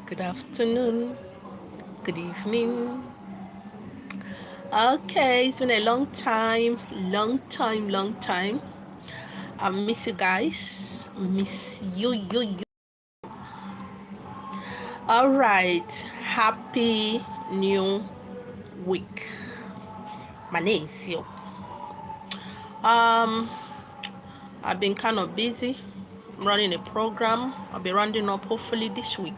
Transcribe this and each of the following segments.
good afternoon, good evening. Okay, it's been a long time, long time. I miss you guys. Miss you. All right, happy new week. My name is you. Um, I've been kind of busy running a program. I'll be rounding up hopefully this week.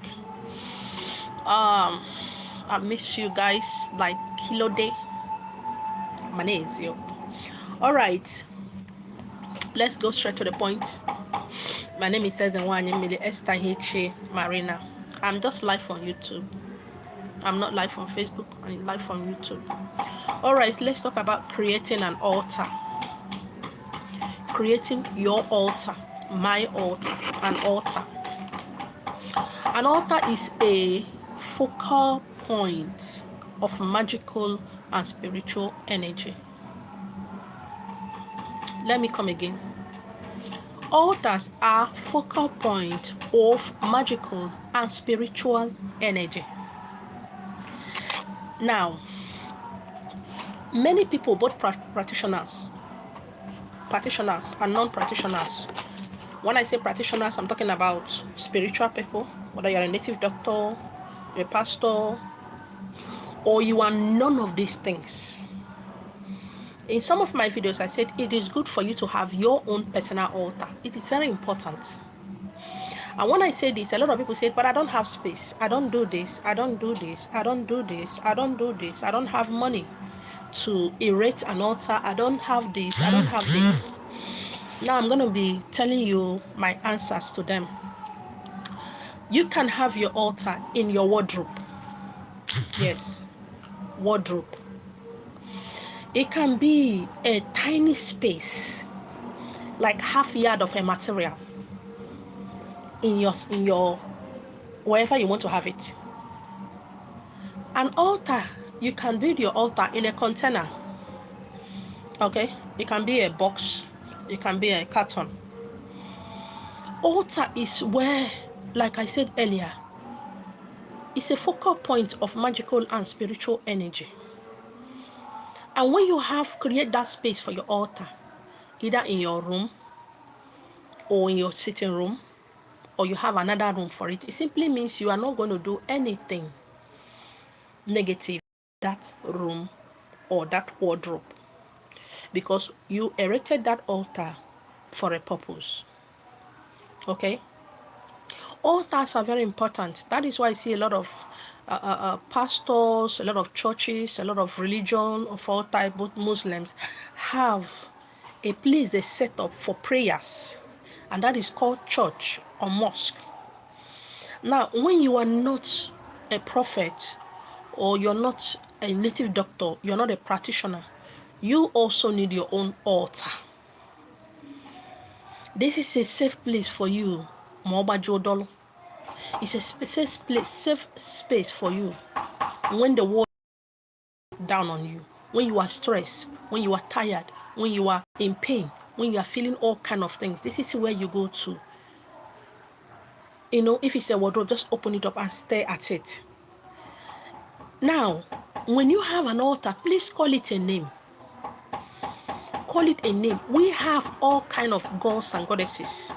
I miss you guys like kilo day. My name is you. All right, let's go straight to the point. My name is Esther Marina. I'm just live on YouTube. I'm not live on Facebook. I'm live on YouTube. All right, let's talk about creating an altar. Creating your altar, my altar, an altar. An altar is a focal point of magical and spiritual energy. Let me come again. Altars are focal point of magical and spiritual energy. Now, many people, both practitioners and non-practitioners. When I say practitioners, I'm talking about spiritual people, whether you're a native doctor, you're a pastor, or you are none of these things. In some of my videos, I said it is good for you to have your own personal altar. It is very important. And when I say this, a lot of people say, but I don't have space. I don't do this. I don't do this. I don't do this. I don't do this. I don't have money to erect an altar. I don't have this. I don't have this. Now I'm going to be telling you my answers to them. You can have your altar in your wardrobe. Yes, wardrobe. It can be a tiny space, like half yard of a material in your wherever you want to have it. An altar, you can build your altar in a container. Okay, it can be a box, it can be a carton. Altar is where, like I said earlier, it's a focal point of magical and spiritual energy. And when you create that space for your altar, either in your room or in your sitting room, or you have another room for it, it simply means you are not going to do anything negative in that room or that wardrobe, because you erected that altar for a purpose. Okay? Altars are very important. That is why I see a lot of pastors, a lot of churches, a lot of religion of all types, both Muslims, have a place they set up for prayers, and that is called church or mosque. Now, when you are not a prophet, or you're not a native doctor, you're not a practitioner, you also need your own altar. This is a safe place for you. It's a safe space for you when the world is down on you, when you are stressed, when you are tired, when you are in pain, when you are feeling all kind of things. This is where you go to. If it's a wardrobe, just open it up and stare at it. Now, when you have an altar, please call it a name. Call it a name. We have all kind of gods and goddesses.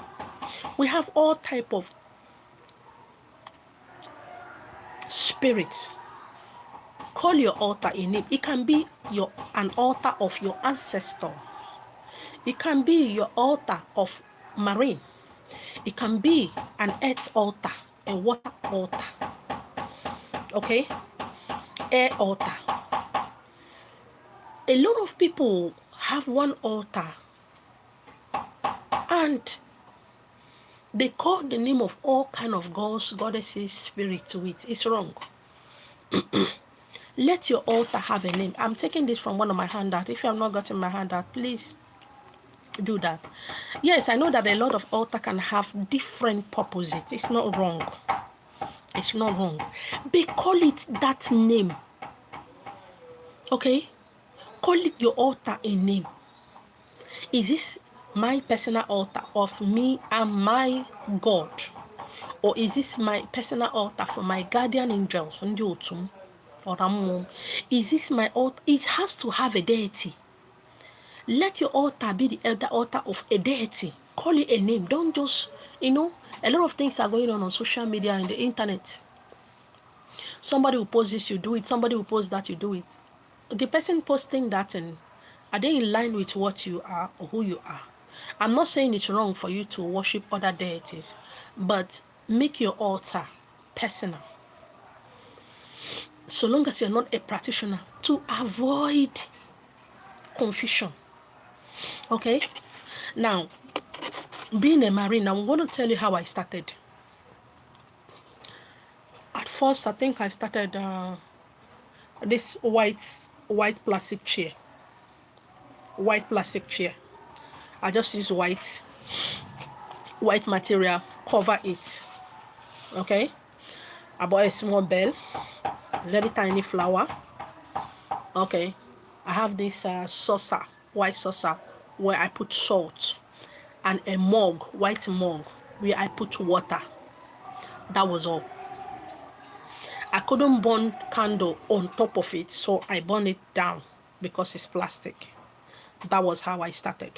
We have all type of spirits. Call your altar a name. It can be an altar of your ancestor. It can be your altar of marine. It can be an earth altar, a water altar. Okay? Air altar. A lot of people have one altar and they call the name of all kind of gods, goddesses, spirits to it. It's wrong. Let your altar have a name. I'm taking this from one of my handouts. If you have not gotten my handout, please do that. Yes, I know that a lot of altar can have different purposes. It's not wrong. It's not wrong. But call it that name. Okay? Call it your altar a name. Is this my personal altar of me and my God? Or is this my personal altar for my guardian angels? Or is this my altar? It has to have a deity. Let your altar be the elder altar of a deity. Call it a name. Don't just, a lot of things are going on social media and the internet. Somebody will post this, you do it. Somebody will post that, you do it. The person posting that, and are they in line with what you are or who you are? I'm not saying it's wrong for you to worship other deities, but make your altar personal. So long as you're not a practitioner, to avoid confusion. Okay? Now, being a Marine, I'm going to tell you how I started. At first, I think I started this white plastic chair. White plastic chair. I just use white material, cover it. Okay? I bought a small bell, very tiny flower. Okay? I have this saucer, white saucer, where I put salt, and a mug, white mug, where I put water. That was all. I couldn't burn candle on top of it, so I burned it down because it's plastic. That was how I started.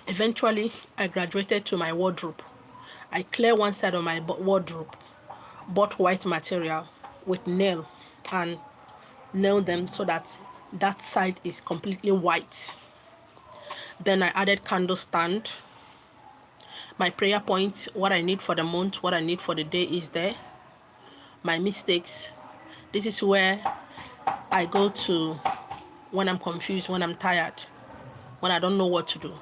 Eventually, I graduated to my wardrobe. I cleared one side of my wardrobe, bought white material with nail, and nailed them so that that side is completely white. Then I added candle stand. My prayer point, what I need for the month, what I need for the day is there. My mistakes. This is where I go to when I'm confused, when I'm tired, when I don't know what to do.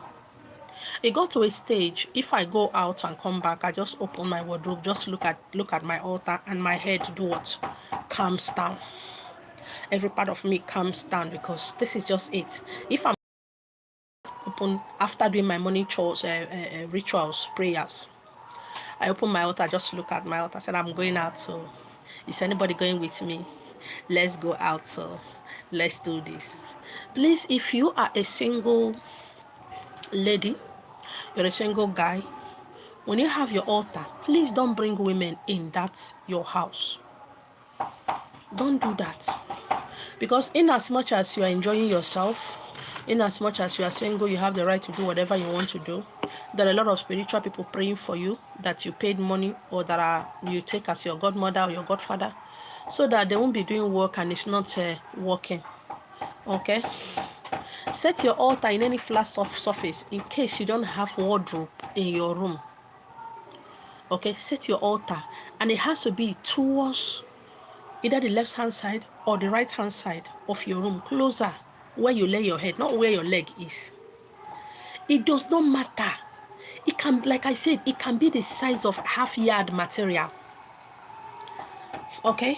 It got to a stage, if I go out and come back, I just open my wardrobe, just look at my altar, and my head do what? Calms down. Every part of me calms down, because this is just it. If I'm open after doing my morning chores, rituals, prayers, I open my altar, just look at my altar, said I'm going out, so is anybody going with me? Let's go out, so let's do this. Please, if you are a single lady, you're a single guy, when you have your altar, please don't bring women in that's your house. Don't do that. Because in as much as you are enjoying yourself, in as much as you are single, you have the right to do whatever you want to do. There are a lot of spiritual people praying for you that you paid money, or that you take as your godmother or your godfather, so that they won't be doing work and it's not working. Okay? Set your altar in any flat surface in case you don't have wardrobe in your room. Okay? Set your altar, and it has to be towards either the left hand side or the right hand side of your room, closer where you lay your head, not where your leg is. It does not matter. It can, like I said, it can be the size of half-yard material. Okay?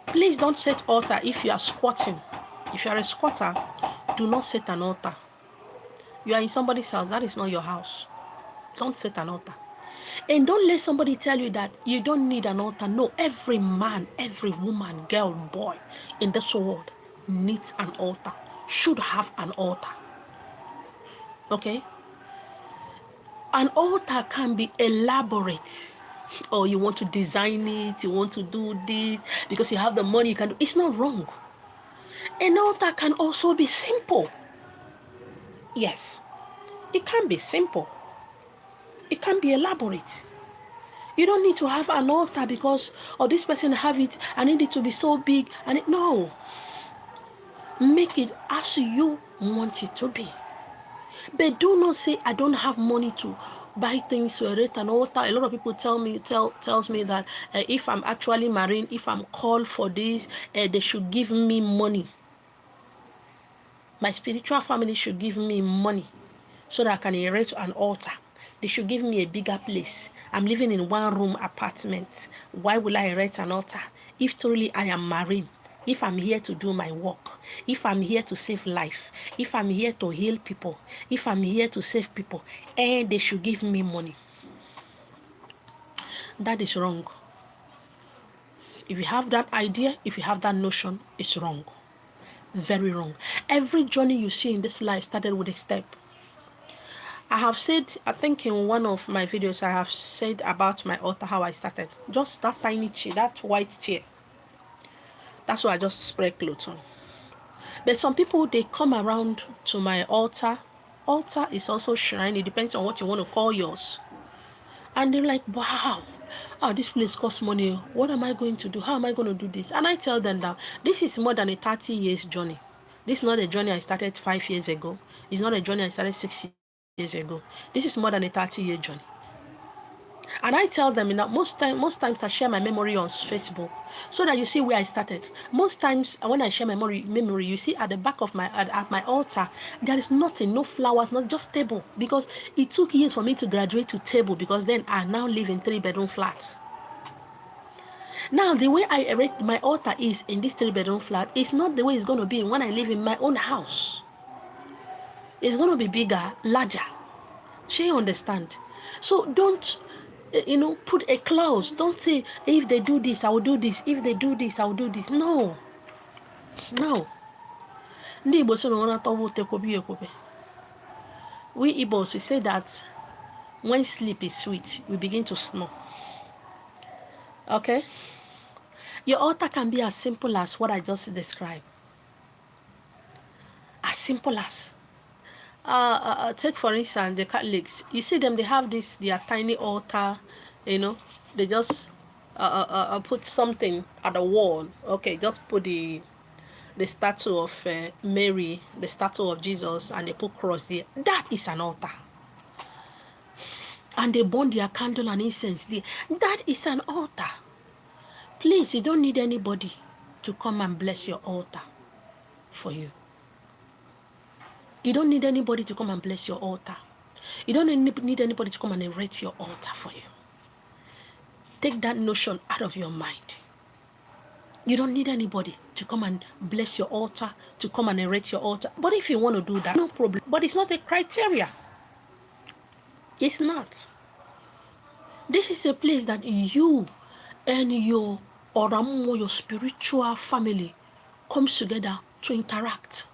Please don't set altar if you are squatting. If you are a squatter, do not set an altar. You are in somebody's house. That is not your house. Don't set an altar. And don't let somebody tell you that you don't need an altar. No, every man, every woman, girl, boy in this world needs an altar, should have an altar. Okay? An altar can be elaborate. Or you want to design it, you want to do this, because you have the money, you can do. It's not wrong. An altar can also be simple. Yes, it can be simple. It can be elaborate. You don't need to have an altar because, this person have it, I need it to be so big. No. Make it as you want it to be. But do not say, I don't have money to buy things to erect an altar. A lot of people tells me that if I'm actually Marine, if I'm called for this, they should give me money. My spiritual family should give me money so that I can erect an altar. They should give me a bigger place. I'm living in one-room apartment. Why will I erect an altar? If truly I am Marine, if I'm here to do my work, if I'm here to save life, if I'm here to heal people, if I'm here to save people, and they should give me money. That is wrong. If you have that idea, if you have that notion, it's wrong. Very wrong. Every journey you see in this life started with a step. I have said, I think in one of my videos, I have said about my altar, how I started. Just that tiny chair, that white chair. That's why I just spread clothes on. But some people, they come around to my altar. Altar is also shrine. It depends on what you want to call yours. And they're like, wow, oh, this place costs money. What am I going to do? How am I going to do this? And I tell them that this is more than a 30 years journey. This is not a journey I started 5 years ago. It's not a journey I started 6 years ago. This is more than a 30-year journey. And I tell them, most times I share my memory on Facebook so that you see where I started. Most times when I share my memory, you see at the back of at my altar, there is nothing, no flowers, not just table, because it took years for me to graduate to table, because then I now live in 3-bedroom flats. Now the way I erect my altar is in this 3-bedroom flat is not the way it's going to be when I live in my own house. It's going to be bigger, larger. She understand. So don't put a clause. Don't say, if they do this, I will do this. If they do this, I will do this. No. We Igbos, we say that when sleep is sweet, we begin to snore. Okay? Your altar can be as simple as what I just described. As simple as. Take for instance the Catholics. You see them, they have their tiny altar, they just put something at the wall. Okay, just put the statue of Mary, the statue of Jesus, and they put cross there. That is an altar. And they burn their candle and incense there. That is an altar. Please, you don't need anybody to come and bless your altar for you. You don't need anybody to come and bless your altar. You don't need anybody to come and erect your altar for you. Take that notion out of your mind. You don't need anybody to come and bless your altar, to come and erect your altar. But if you want to do that, no problem. But it's not a criteria. It's not. This is a place that you and your Oramu, your spiritual family, comes together to interact.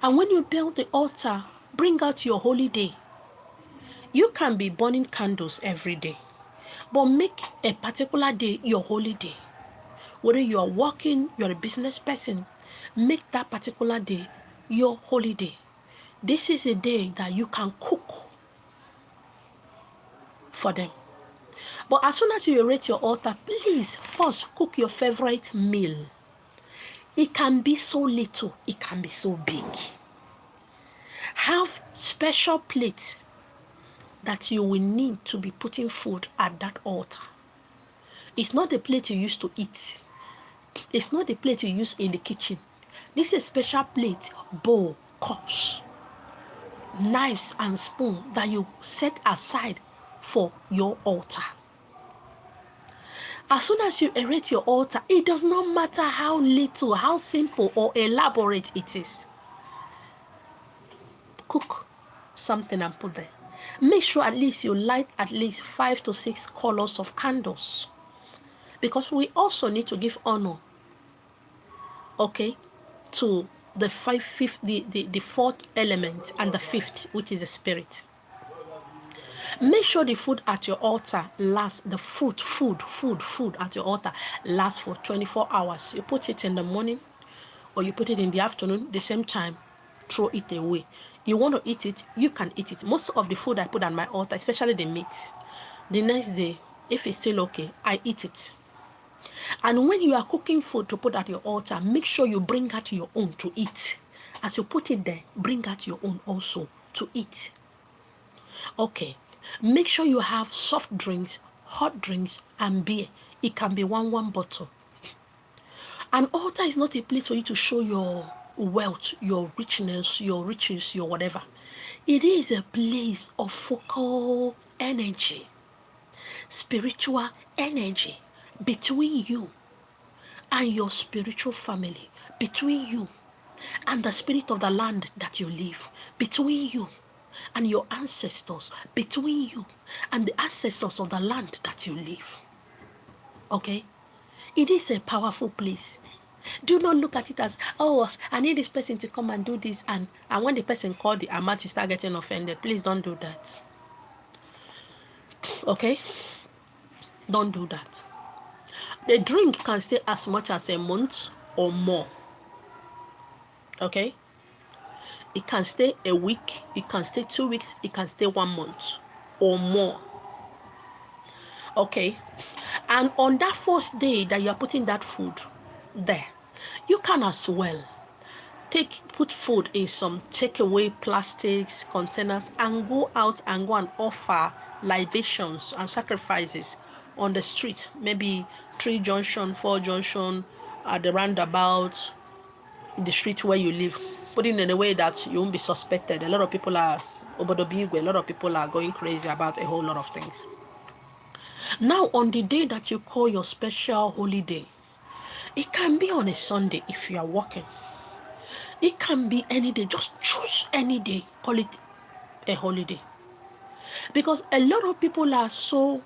And when you build the altar, bring out your holy day. You can be burning candles every day, but make a particular day your holy day. Whether you are working, you're a business person, make that particular day your holy day. This is a day that you can cook for them. But as soon as you erect your altar, please first cook your favorite meal. It can be so little, it can be so big. Have special plates that you will need to be putting food at that altar. It's not the plate you use to eat. It's not the plate you use in the kitchen. This is a special plate, bowl, cups, knives and spoons that you set aside for your altar. As soon as you erect your altar, it does not matter how little, how simple or elaborate it is. Cook something and put there. Make sure at least you light at least 5 to 6 colors of candles. Because we also need to give honor, okay, to the fourth element and the fifth, which is the spirit. Make sure the food at your altar lasts, the food at your altar lasts for 24 hours. You put it in the morning or you put it in the afternoon, the same time, throw it away. You want to eat it, you can eat it. Most of the food I put on my altar, especially the meat, the next day, if it's still okay, I eat it. And when you are cooking food to put at your altar, make sure you bring out your own to eat. As you put it there, bring out your own also to eat. Okay. Make sure you have soft drinks, hot drinks, and beer. It can be one bottle. An altar is not a place for you to show your wealth, your richness, your riches, your whatever. It is a place of focal energy, spiritual energy between you and your spiritual family, between you and the spirit of the land that you live, between you and your ancestors, between you and the ancestors of the land that you live. Okay? It is a powerful place. Do not look at it as, oh, I need this person to come and do this. And when the person called the amount, you start getting offended. Please don't do that. Okay? Don't do that. The drink can stay as much as a month or more. Okay? It can stay a week, it can stay 2 weeks, it can stay 1 month or more. Okay? And on that first day that you're putting that food there, you can as well put food in some takeaway plastics containers and go out and offer libations and sacrifices on the street, maybe 3 junction, 4 junction, at the roundabout, the street where you live. Put it in a way that you won't be suspected. A lot of people are going crazy about a whole lot of things. Now, on the day that you call your special holiday, it can be on a Sunday if you are working. It can be any day. Just choose any day. Call it a holiday. Because a lot of people are so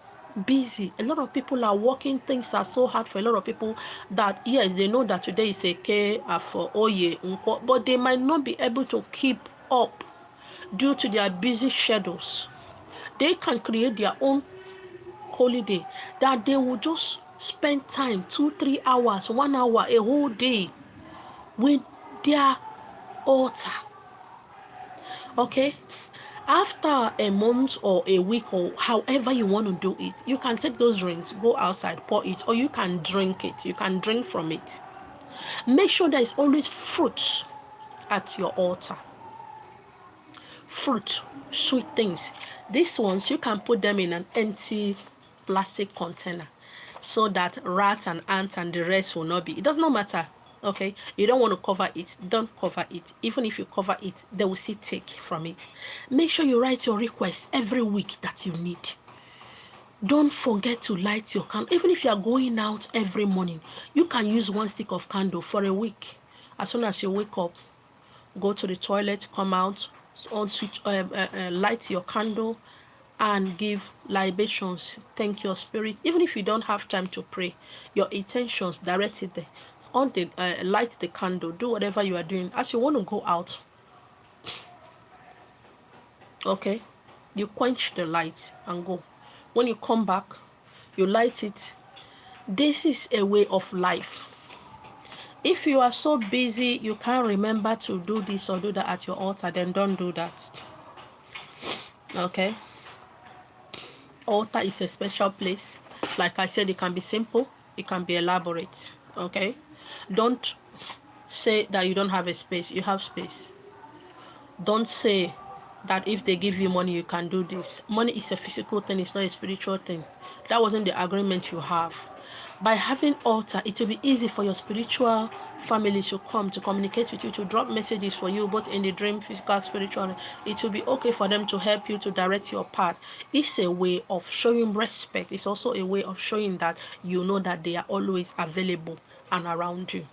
busy. A lot of people are working. Things are so hard for a lot of people that, yes, they know that today is a K for Oye, but they might not be able to keep up due to their busy schedules. They can create their own holiday that they will just spend time, 2-3 hours, 1 hour, a whole day with their altar. Okay? After a month or a week or however you want to do it, you can take those drinks, go outside, pour it, or you can drink it. You can drink from it. Make sure there is always fruit at your altar. Fruit, sweet things. These ones, you can put them in an empty plastic container so that rats and ants and the rest will not be. It does not matter. Okay, you don't want to cover it, don't cover it. Even if you cover it, they will still take from it. Make sure you write your request every week that you need. Don't forget to light your candle. Even if you are going out every morning, you can use 1 stick of candle for a week. As soon as you wake up, go to the toilet, come out, light your candle and give libations. Thank your spirit. Even if you don't have time to pray, your intentions direct it there. On the light the candle, do whatever you are doing as you want to go out. Okay, you quench the light and go. When you come back, you light it. This is a way of life. If you are so busy you can't remember to do this or do that at your altar, then don't do that. Okay, altar is a special place. Like I said, it can be simple, it can be elaborate. Okay, don't say that you don't have a space. You have space. Don't say that if they give you money you can do this. Money is a physical thing, it's not a spiritual thing. That wasn't the agreement you have. By having altar, it will be easy for your spiritual family to come to communicate with you, to drop messages for you, both in the dream, physical, spiritual. It will be okay for them to help you to direct your path. It's a way of showing respect. It's also a way of showing that you know that they are always available and around you.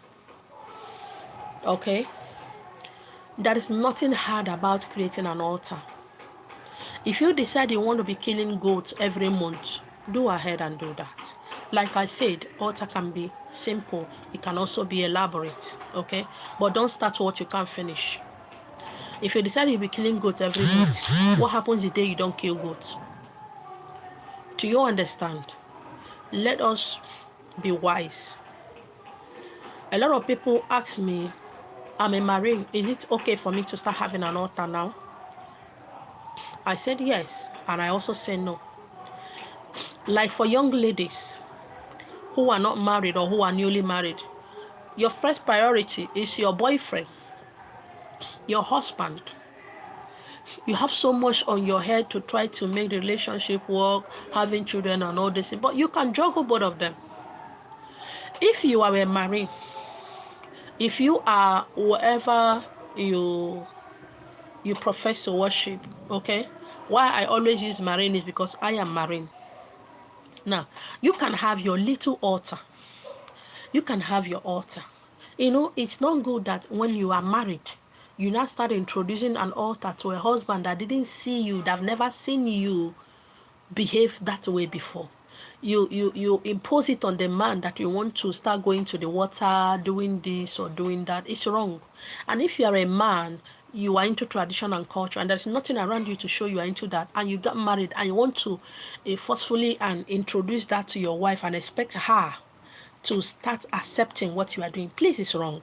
Okay? There is nothing hard about creating an altar. If you decide you want to be killing goats every month, do ahead and do that. Like I said, altar can be simple. It can also be elaborate. Okay? But don't start what you can't finish. If you decide you'll be killing goats every month, what happens the day you don't kill goats? Do you understand? Let us be wise. A lot of people ask me, I'm a Marine, is it okay for me to start having an altar now? I said yes, and I also said no. Like for young ladies who are not married or who are newly married, your first priority is your boyfriend, your husband. You have so much on your head to try to make the relationship work, having children and all this, but you can juggle both of them. If you are a Marine, if you are whatever you profess to worship, okay? Why I always use Marine is because I am Marine. Now, you can have your little altar. You can have your altar. You know, it's not good that when you are married, you now start introducing an altar to a husband that didn't see you, that have never seen you behave that way before. you impose it on the man that you want to start going to the water, doing this or doing that. It's wrong. And if you are a man, you are into tradition and culture, and there's nothing around you to show you are into that, and you got married and you want to forcefully and introduce that to your wife and expect her to start accepting what you are doing, please, it's wrong.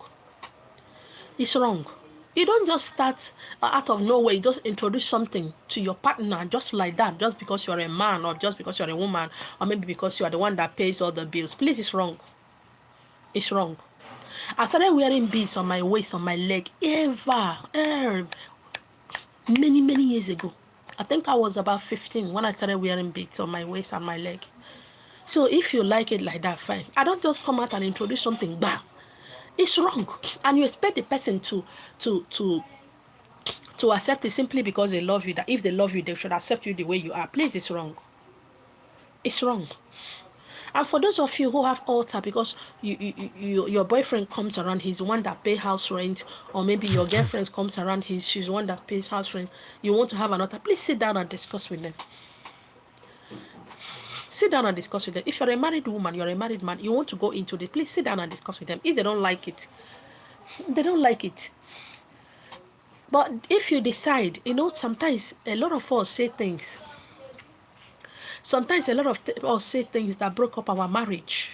It's wrong. You don't just start out of nowhere, you just introduce something to your partner just like that, just because you're a man or just because you're a woman, or maybe because you are the one that pays all the bills. Please, it's wrong. It's wrong. I started wearing beads on my waist, on my leg, many years ago. I think I was about 15 when I started wearing beads on my waist and my leg. So if you like it like that, fine. I don't just come out and introduce something, bam. It's wrong. And you expect the person to accept it simply because they love you. That if they love you, they should accept you the way you are. Please, it's wrong. It's wrong. And for those of you who have altar because your boyfriend comes around, he's the one that pay house rent, or maybe your girlfriend comes around, she's the one that pays house rent, you want to have an altar, please sit down and discuss with them. Sit down and discuss with them. If you're a married woman, you're a married man, you want to go into this, please sit down and discuss with them. If they don't like it, they don't like it. But if you decide, sometimes a lot of us say things. Sometimes a lot of us say things that broke up our marriage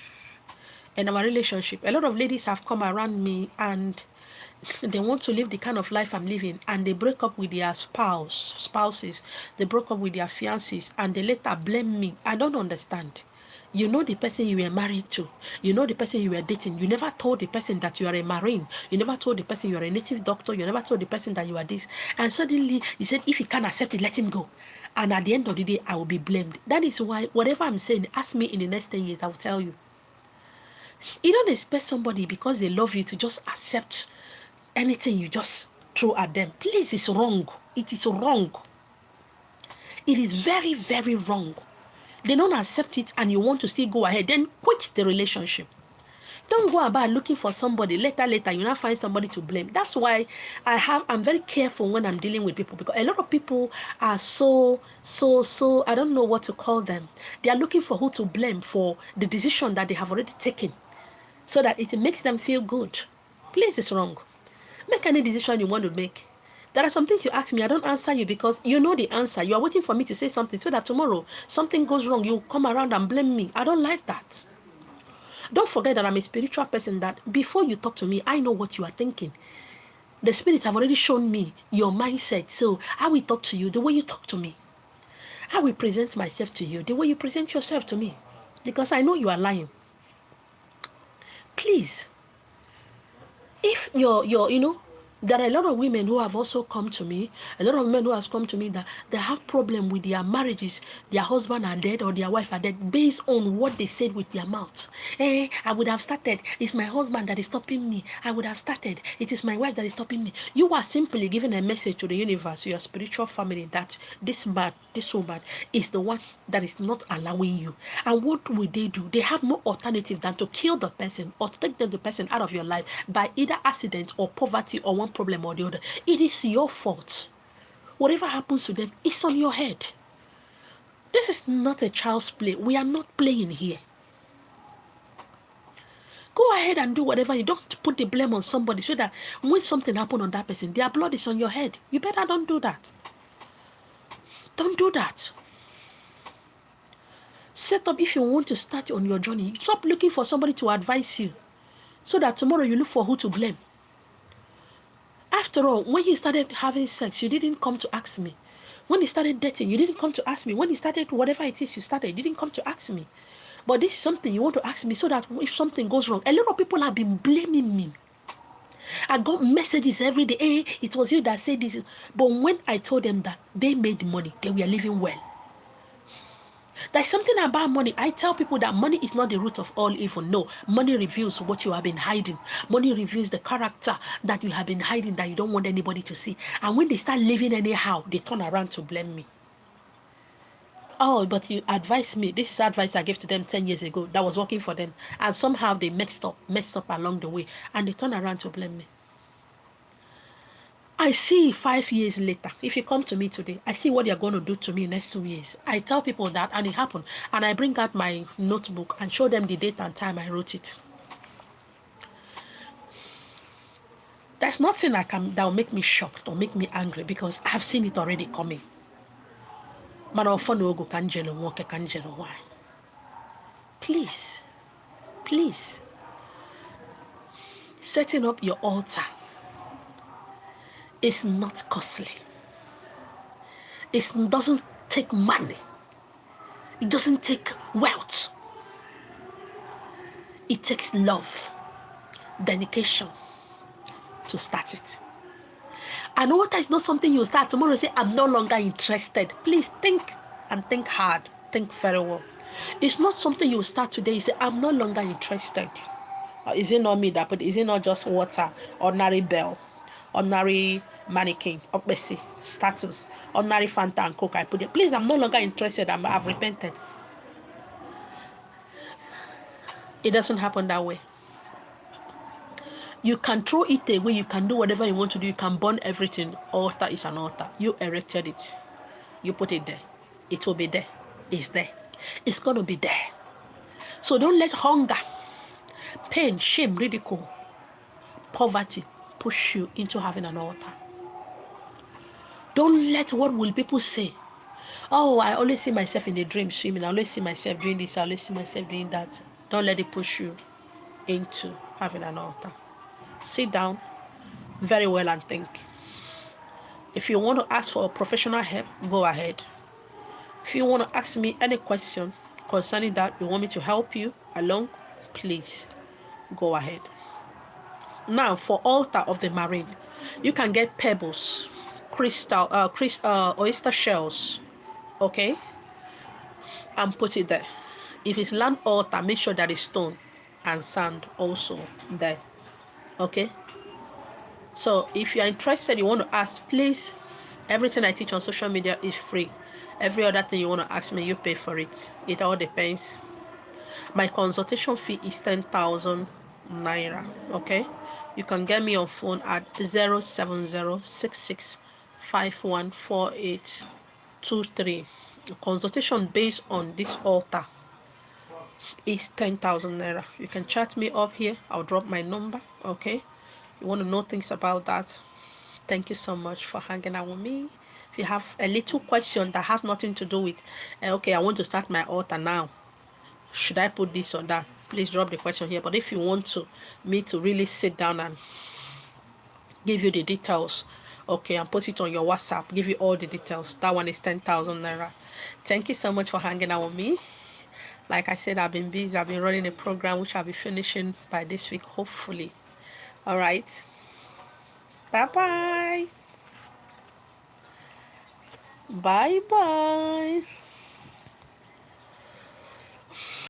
and our relationship. A lot of ladies have come around me and they want to live the kind of life I'm living, and they break up with their spouses. They broke up with their fiancés, and they later blame me. I don't understand. You know the person you were married to. You know the person you were dating. You never told the person that you are a Marine. You never told the person you are a native doctor. You never told the person that you are this. And suddenly, you said, if he can't accept it, let him go. And at the end of the day, I will be blamed. That is why, whatever I'm saying, ask me in the next 10 years, I will tell you. You don't expect somebody, because they love you, to just accept anything you just throw at them. Please, it's wrong. It is wrong. It is very, very wrong. They don't accept it and you want to still go ahead, then quit the relationship. Don't go about looking for somebody. Later, you now find somebody to blame. That's why I'm very careful when I'm dealing with people, because a lot of people are so, I don't know what to call them. They are looking for who to blame for the decision that they have already taken, so that it makes them feel good. Please, it's wrong. Make any decision you want to make. There are some things you ask me, I don't answer you because you know the answer. You are waiting for me to say something so that tomorrow something goes wrong, you come around and blame me. I don't like that. Don't forget that I'm a spiritual person, that before you talk to me, I know what you are thinking. The spirits have already shown me your mindset. So I will talk to you the way you talk to me. I will present myself to you the way you present yourself to me. Because I know you are lying. Please. If you're there are a lot of women who have also come to me, a lot of men who have come to me that they have problem with their marriages. Their husband are dead or their wife are dead based on what they said with their mouths. I would have started. It's my husband that is stopping me. I would have started. It is my wife that is stopping me. You are simply giving a message to the universe, to your spiritual family, that this man, this woman is the one that is not allowing you. And what will they do? They have no alternative than to kill the person or to take the person out of your life by either accident or poverty or one problem or the other. It is your fault. Whatever happens to them, it's on your head. This is not a child's play. We are not playing here. Go ahead and do whatever. You don't put the blame on somebody so that when something happens on that person, their blood is on your head. You better don't do that. Don't do that. Set up, if you want to start on your journey, stop looking for somebody to advise you so that tomorrow you look for who to blame. After all, when you started having sex, you didn't come to ask me. When you started dating, you didn't come to ask me. When you started whatever it is you started, you didn't come to ask me. But this is something you want to ask me so that if something goes wrong, a lot of people have been blaming me. I got messages every day. Hey, it was you that said this. But when I told them that they made money, they were living well. There's something about money. I tell people that money is not the root of all evil. No, money reveals what you have been hiding. Money reveals the character that you have been hiding that you don't want anybody to see. And when they start living anyhow, they turn around to blame me. Oh, but you advised me. This is advice I gave to them 10 years ago that was working for them. And somehow they messed up along the way. And they turn around to blame me. I see 5 years later. If you come to me today, I see what you're going to do to me next 2 years. I tell people that, and it happened. And I bring out my notebook and show them the date and time I wrote it. There's nothing that will make me shocked or make me angry because I've seen it already coming. Please, please, setting up your altar is not costly. It doesn't take money. It doesn't take wealth. It takes love, dedication to start it. And water is not something you start tomorrow and say, I'm no longer interested. Please think and think hard. Think very well. It's not something you start today. You say, I'm no longer interested. Is it not me that put it? Is it not just water, ordinary bell, ordinary mannequin, obviously, status, ordinary Fanta and Coke I put it? Please, I'm no longer interested. I've repented. It doesn't happen that way. You can throw it away. You can do whatever you want to do. You can burn everything. Altar is an altar. You erected it. You put it there. It will be there. It's there. It's going to be there. So don't let hunger, pain, shame, ridicule, poverty push you into having an altar. Don't let what will people say. Oh, I always see myself in a dream swimming. I always see myself doing this. I always see myself doing that. Don't let it push you into having an altar. Sit down very well and think. If you want to ask for professional help, go ahead. If you want to ask me any question concerning that, you want me to help you along, please go ahead. Now, for altar of the marine, you can get pebbles, oyster shells, okay, and put it there. If it's land altar, make sure that it's stone and sand also there, okay. So if you're interested, you want to ask, please, everything I teach on social media is free. Every other thing you want to ask me, you pay for it. It all depends. My consultation fee is 10,000 naira, okay. You can get me on phone at 07066514823. Consultation based on this altar is 10,000 naira. You can chat me up here. I'll drop my number, okay. You want to know things about that. Thank you so much for hanging out with me. If you have a little question that has nothing to do with, okay, I want to start my altar now, should I put this or that, please drop the question here. But if you want me to really sit down and give you the details, okay, and post it on your WhatsApp, give you all the details, that one is 10,000 naira. Thank you so much for hanging out with me. Like I said, I've been busy. I've been running a program which I'll be finishing by this week, hopefully. All right. Bye-bye. Bye-bye.